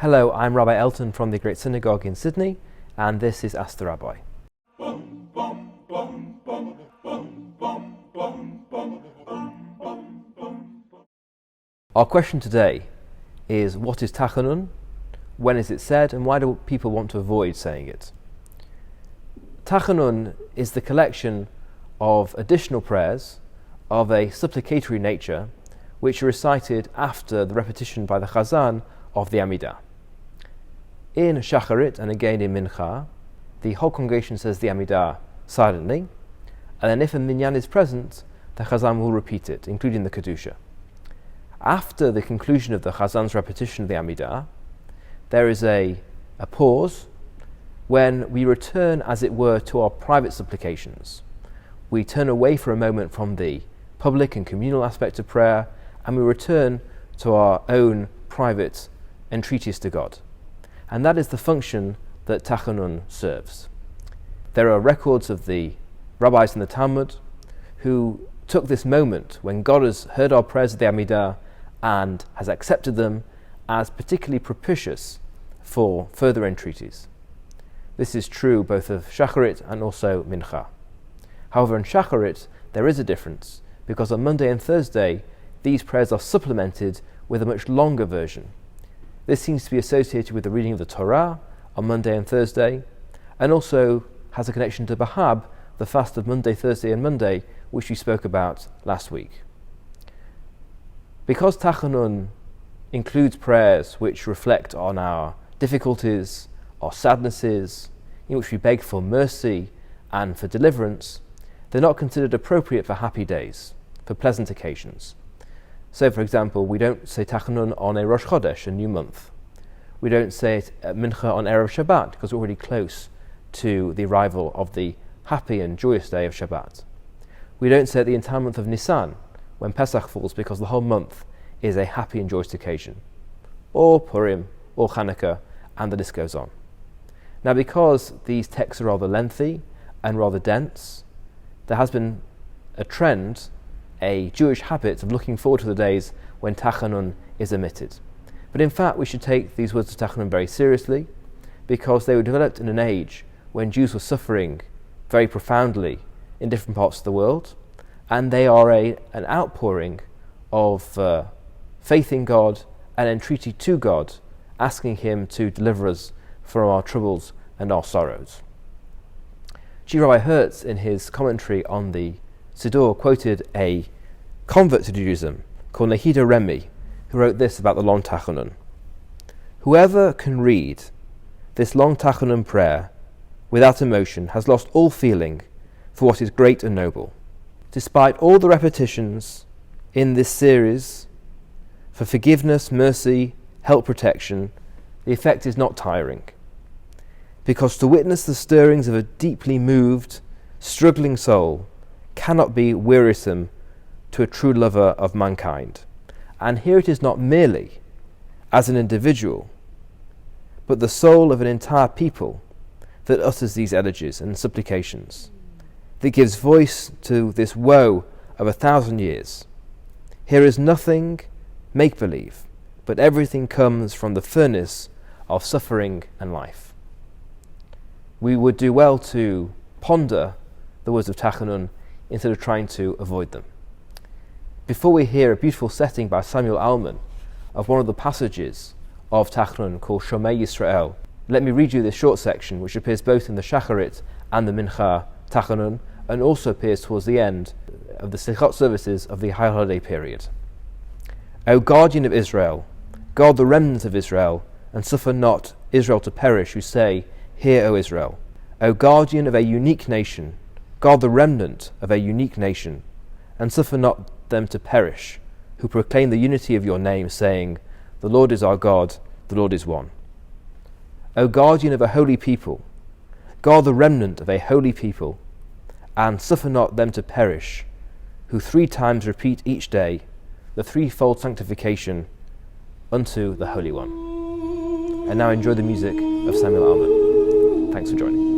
Hello, I'm Rabbi Elton from the Great Synagogue in Sydney, and this is Ask the Rabbi. Our question today is, what is Tachanun, when is it said, and why do people want to avoid saying it? Tachanun is the collection of additional prayers of a supplicatory nature which are recited after the repetition by the Chazan of the Amidah. In Shacharit and again in Mincha, the whole congregation says the Amidah silently, and then if a minyan is present, the Chazan will repeat it, including the Kedusha. After the conclusion of the Chazan's repetition of the Amidah, there is a pause when we return, as it were, to our private supplications. We turn away for a moment from the public and communal aspect of prayer, and we return to our own private entreaties to God. And that is the function that Tachanun serves. There are records of the rabbis in the Talmud who took this moment when God has heard our prayers of the Amidah and has accepted them as particularly propitious for further entreaties. This is true both of Shacharit and also Mincha. However, in Shacharit there is a difference, because on Monday and Thursday these prayers are supplemented with a much longer version. This seems to be associated with the reading of the Torah on Monday and Thursday, and also has a connection to Bahab, the fast of Monday, Thursday and Monday, which we spoke about last week. Because Tachanun includes prayers which reflect on our difficulties, our sadnesses, in which we beg for mercy and for deliverance, they're not considered appropriate for happy days, for pleasant occasions. So, for example, we don't say Tachanun on a Rosh Chodesh, a new month. We don't say it at Mincha on Erev Shabbat, because we're already close to the arrival of the happy and joyous day of Shabbat. We don't say it the entire month of Nisan, when Pesach falls, because the whole month is a happy and joyous occasion. Or Purim, or Chanukah, and the list goes on. Now, because these texts are rather lengthy and rather dense, there has been a trend, a Jewish habit of looking forward to the days when Tachanun is omitted. But in fact, we should take these words of Tachanun very seriously, because they were developed in an age when Jews were suffering very profoundly in different parts of the world, and they are an outpouring of faith in God and entreaty to God, asking Him to deliver us from our troubles and our sorrows. Chief Rabbi Hertz, in his commentary on the Siddur, quoted a convert to Judaism called Nehida Remy, who wrote this about the long Tachanun. Whoever can read this long Tachanun prayer without emotion has lost all feeling for what is great and noble. Despite all the repetitions in this series for forgiveness, mercy, help, protection, the effect is not tiring. Because to witness the stirrings of a deeply moved, struggling soul cannot be wearisome to a true lover of mankind. And here it is not merely as an individual, but the soul of an entire people that utters these elegies and supplications, that gives voice to this woe of 1,000 years. Here is nothing make-believe, but everything comes from the furnace of suffering and life. We would do well to ponder the words of Tachanun instead of trying to avoid them. Before we hear a beautiful setting by Samuel Alman of one of the passages of Tachanun called Shomei Israel, let me read you this short section, which appears both in the Shacharit and the Mincha Tachanun, and also appears towards the end of the Slichot services of the High Holiday period. O guardian of Israel, guard the remnant of Israel, and suffer not Israel to perish, who say, Hear, O Israel. O guardian of a unique nation, guard the remnant of a unique nation, and suffer not them to perish, who proclaim the unity of your name, saying, The Lord is our God, the Lord is one. O guardian of a holy people, guard the remnant of a holy people, and suffer not them to perish, who 3 times repeat each day the threefold sanctification unto the Holy One. And now enjoy the music of Samuel Alman. Thanks for joining.